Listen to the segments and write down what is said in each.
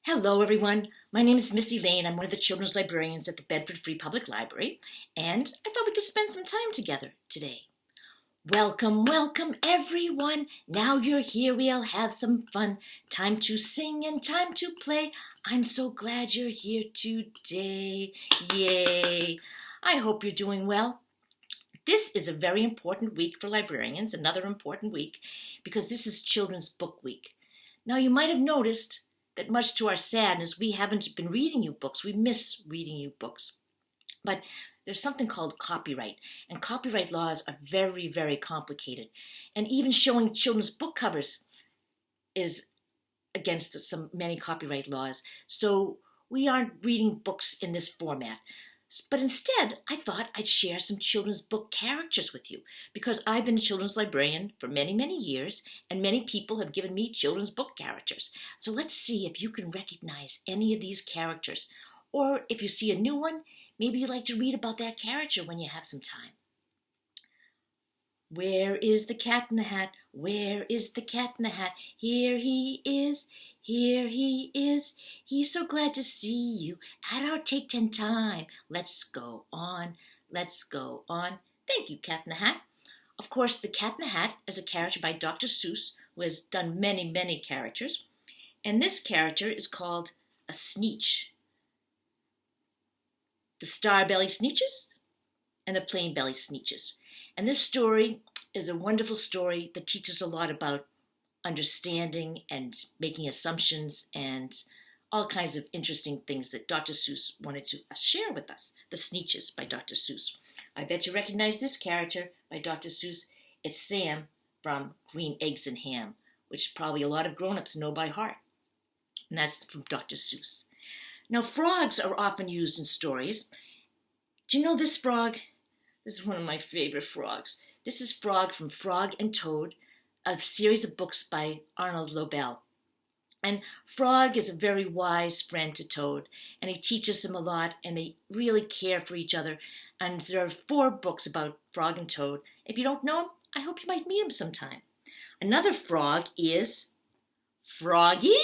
Hello, everyone. My name is Missy Lane. I'm one of the children's librarians at the Bedford Free Public Library, and I thought we could spend some time together today. Welcome, welcome, everyone. Now you're here, we'll have some fun. Time to sing and time to play. I'm so glad you're here today. Yay. I hope you're doing well. This is a very important week for librarians, another important week, because this is Children's Book Week. Now, you might have noticed that much to our sadness, we haven't been reading you books. We miss reading you books. But there's something called copyright, and copyright laws are very, very complicated. And even showing children's book covers is against many copyright laws. So we aren't reading books in this format. But instead, I thought I'd share some children's book characters with you because I've been a children's librarian for many, many years, and many people have given me children's book characters. So let's see if you can recognize any of these characters. Or if you see a new one, maybe you'd like to read about that character when you have some time. Where is the cat in the hat? Where is the cat in the hat? Here he is. Here he is. He's so glad to see you at our Take 10 time. Let's go on. Let's go on. Thank you, Cat in the Hat. Of course, the Cat in the Hat is a character by Dr. Seuss, who has done many, many characters. And this character is called a Sneetch. The Star Belly Sneetches and the Plain Belly Sneetches. And this story is a wonderful story that teaches a lot about understanding and making assumptions and all kinds of interesting things that Dr. Seuss wanted to share with us. The Sneetches by Dr. Seuss. I bet you recognize this character by Dr. Seuss. It's Sam from Green Eggs and Ham, which probably a lot of grown-ups know by heart. And that's from Dr. Seuss. Now, frogs are often used in stories. Do you know this frog? This is one of my favorite frogs. This is Frog from Frog and Toad, a series of books by Arnold Lobel. And Frog is a very wise friend to Toad, and he teaches him a lot, and they really care for each other. And there are 4 books about Frog and Toad. If you don't know him, I hope you might meet him sometime. Another frog is Froggy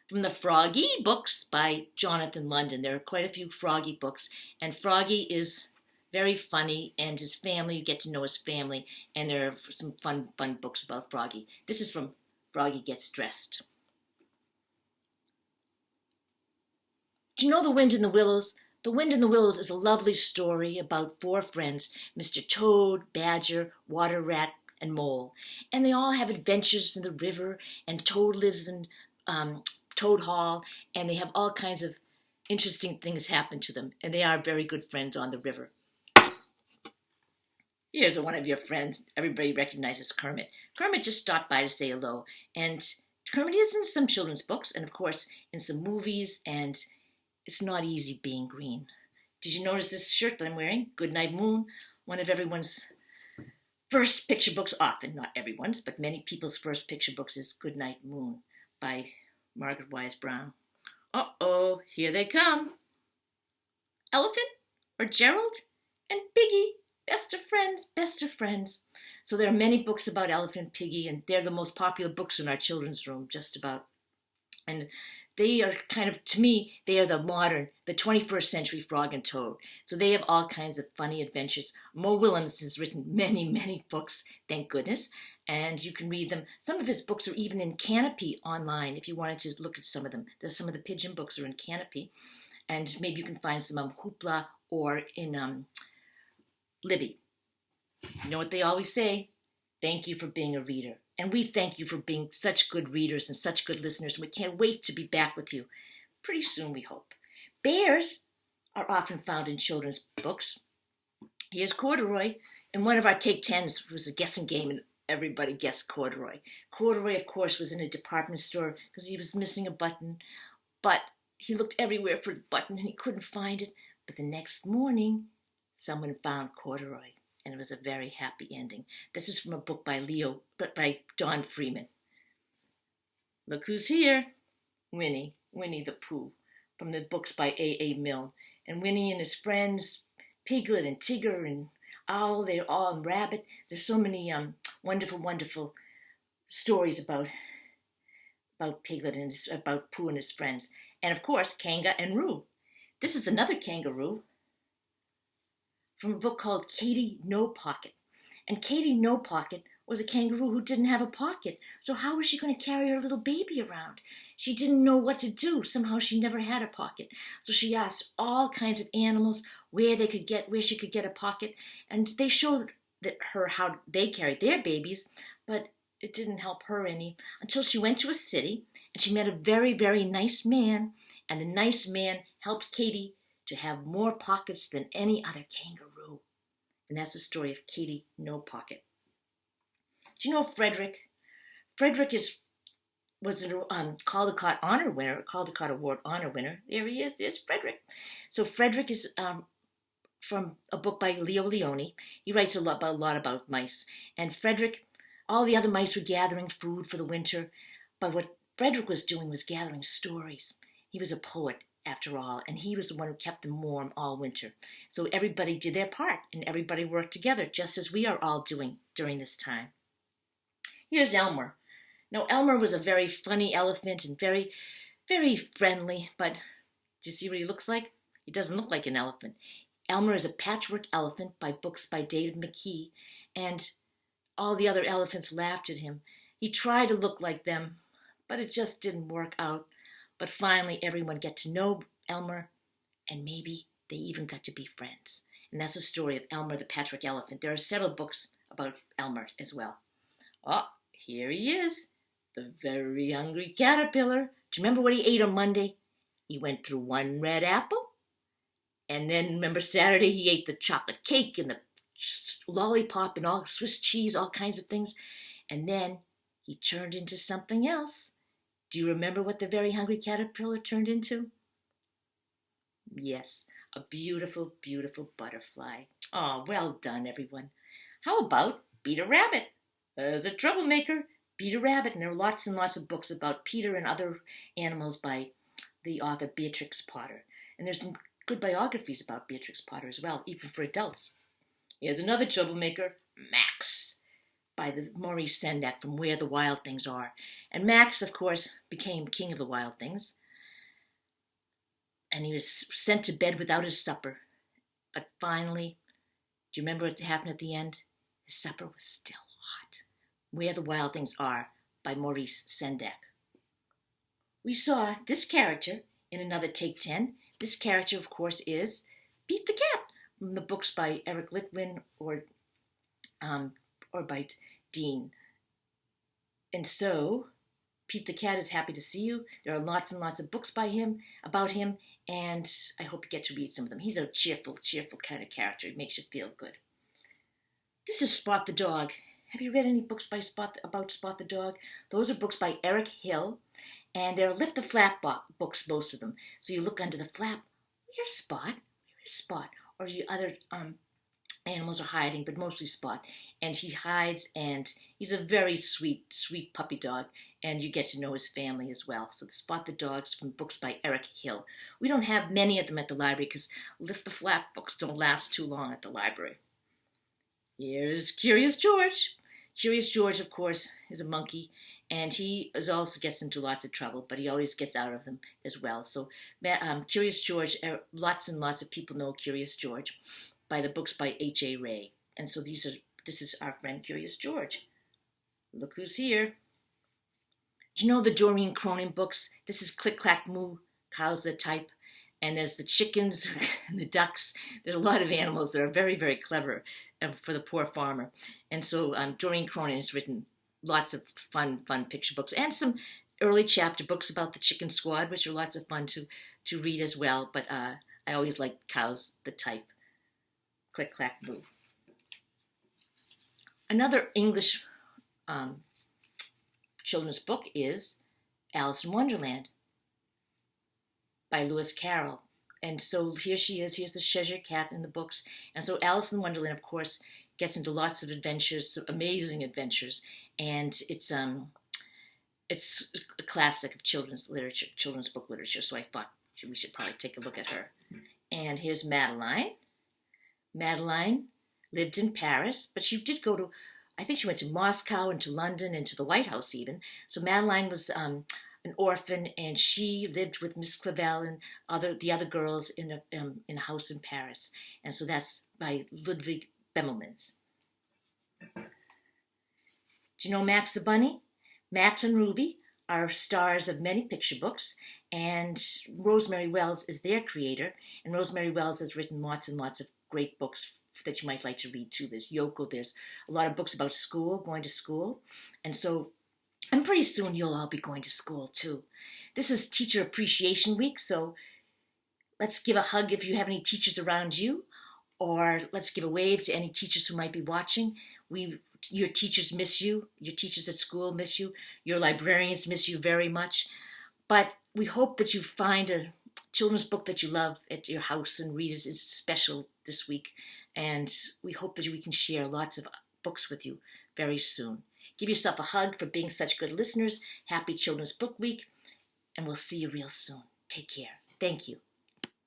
from the Froggy books by Jonathan London. There are quite a few Froggy books, and Froggy is very funny, and his family, you get to know his family, and there are some fun books about Froggy. This is from Froggy Gets Dressed. Do you know The Wind in the Willows? The Wind in the Willows is a lovely story about 4 friends, Mr. Toad, Badger, Water Rat, and Mole. And they all have adventures in the river, and Toad lives in Toad Hall, and they have all kinds of interesting things happen to them, and they are very good friends on the river. Here's one of your friends. Everybody recognizes Kermit. Kermit just stopped by to say hello. And Kermit is in some children's books and, of course, in some movies. And it's not easy being green. Did you notice this shirt that I'm wearing? Goodnight Moon. One of everyone's first picture books, often, not everyone's, but many people's first picture books is Goodnight Moon by Margaret Wise Brown. Uh-oh, here they come. Elephant or Gerald and Piggy. Best of friends, best of friends. So there are many books about Elephant Piggy, and they're the most popular books in our children's room, just about. And they are kind of, to me, they are the 21st century Frog and Toad. So they have all kinds of funny adventures. Mo Willems has written many, many books, thank goodness, and you can read them. Some of his books are even in Canopy online, if you wanted to look at some of them. Some of the Pigeon books are in Canopy, and maybe you can find some on Hoopla or in Libby. You know what they always say? Thank you for being a reader. And we thank you for being such good readers and such good listeners. We can't wait to be back with you pretty soon, we hope. Bears are often found in children's books. Here's Corduroy. In one of our Take 10s was a guessing game, and everybody guessed Corduroy. Corduroy, of course, was in a department store because he was missing a button. But he looked everywhere for the button, and he couldn't find it. But the next morning, someone found Corduroy, and it was a very happy ending. This is from a book by Don Freeman. Look who's here. Winnie the Pooh, from the books by A.A. Milne. And Winnie and his friends, Piglet and Tigger and Owl, they're all in Rabbit. There's so many wonderful, wonderful stories about about Piglet and about Pooh and his friends. And of course, Kanga and Roo. This is another kangaroo from a book called Katy No Pocket. And Katy No Pocket was a kangaroo who didn't have a pocket. So how was she going to carry her little baby around? She didn't know what to do. Somehow she never had a pocket. So she asked all kinds of animals where she could get a pocket. And they showed her how they carried their babies, but it didn't help her any until she went to a city and she met a very, very nice man. And the nice man helped Katy to have more pockets than any other kangaroo. And that's the story of Katy No Pocket. Do you know Frederick? Frederick was a Caldecott Honor winner, Caldecott Award Honor winner. There he is. There's Frederick. So Frederick is from a book by Leo Leone. He writes a lot about mice. And Frederick, all the other mice were gathering food for the winter, but what Frederick was doing was gathering stories. He was a poet, after all, and he was the one who kept them warm all winter. So everybody did their part, and everybody worked together, just as we are all doing during this time. Here's Elmer. Now, Elmer was a very funny elephant and very, very friendly, but do you see what he looks like? He doesn't look like an elephant. Elmer is a patchwork elephant by books by David McKee, and all the other elephants laughed at him. He tried to look like them, but it just didn't work out. But finally, everyone got to know Elmer, and maybe they even got to be friends. And that's the story of Elmer the Patchwork Elephant. There are several books about Elmer as well. Oh, here he is, the very hungry caterpillar. Do you remember what he ate on Monday? He went through one red apple, and then remember Saturday he ate the chocolate cake and the lollipop and all Swiss cheese, all kinds of things. And then he turned into something else. Do you remember what the very hungry caterpillar turned into? Yes, a beautiful, beautiful butterfly. Oh, well done, everyone. How about Peter Rabbit? As a troublemaker, Peter Rabbit, and there are lots and lots of books about Peter and other animals by the author Beatrix Potter. And there's some good biographies about Beatrix Potter as well, even for adults. Here's another troublemaker, Max, by the Maurice Sendak from Where the Wild Things Are. And Max, of course, became king of the wild things. And he was sent to bed without his supper. But finally, do you remember what happened at the end? His supper was still hot. Where the Wild Things Are by Maurice Sendak. We saw this character in another Take 10. This character, of course, is Pete the Cat from the books by Eric Litwin or by Dean. And so, Pete the Cat is happy to see you. There are lots and lots of books by him, about him, and I hope you get to read some of them. He's a cheerful, cheerful kind of character. He makes you feel good. This is Spot the Dog. Have you read any books about Spot the Dog? Those are books by Eric Hill, and they're lift the flap books, most of them. So you look under the flap, where's Spot? Where is Spot? Or you other animals are hiding, but mostly Spot. And he hides, and he's a very sweet, sweet puppy dog, and you get to know his family as well. So Spot the Dogs from books by Eric Hill. We don't have many of them at the library because lift the flap books don't last too long at the library. Here's Curious George. Curious George, of course, is a monkey, and he also gets into lots of trouble, but he always gets out of them as well. So Curious George, lots and lots of people know Curious George by the books by H.A. Ray. And so this is our friend Curious George. Look who's here. Do you know the Doreen Cronin books? This is Click Clack Moo, Cows That Type. And there's the chickens and the ducks. There's a lot of animals that are very, very clever for the poor farmer. And so Doreen Cronin has written lots of fun picture books and some early chapter books about the Chicken Squad, which are lots of fun to read as well. But I always like Cows That Type. Click Clack Moo. Another English children's book is Alice in Wonderland by Lewis Carroll. And so here she is. Here's the Cheshire Cat in the books. And so Alice in Wonderland, of course, gets into lots of adventures, amazing adventures. And it's a classic of children's literature, children's book literature. So I thought we should probably take a look at her. And here's Madeline. Madeline lived in Paris, but she did go to, I think she went to Moscow and to London and to the White House even. So Madeline was an orphan, and she lived with Miss Clavel and the other girls in a house in Paris. And so that's by Ludwig Bemelmans. Do you know Max the Bunny? Max and Ruby are stars of many picture books, and Rosemary Wells is their creator. And Rosemary Wells has written lots and lots of great books that you might like to read too. There's Yoko, there's a lot of books about school, going to school. And so, and pretty soon you'll all be going to school too. This is Teacher Appreciation Week, so let's give a hug if you have any teachers around you, or let's give a wave to any teachers who might be watching. Your teachers miss you. Your teachers at school miss you. Your librarians miss you very much. But we hope that you find a children's book that you love at your house and read it. It's special this week. And we hope that we can share lots of books with you very soon. Give yourself a hug for being such good listeners. Happy Children's Book Week. And we'll see you real soon. Take care. Thank you.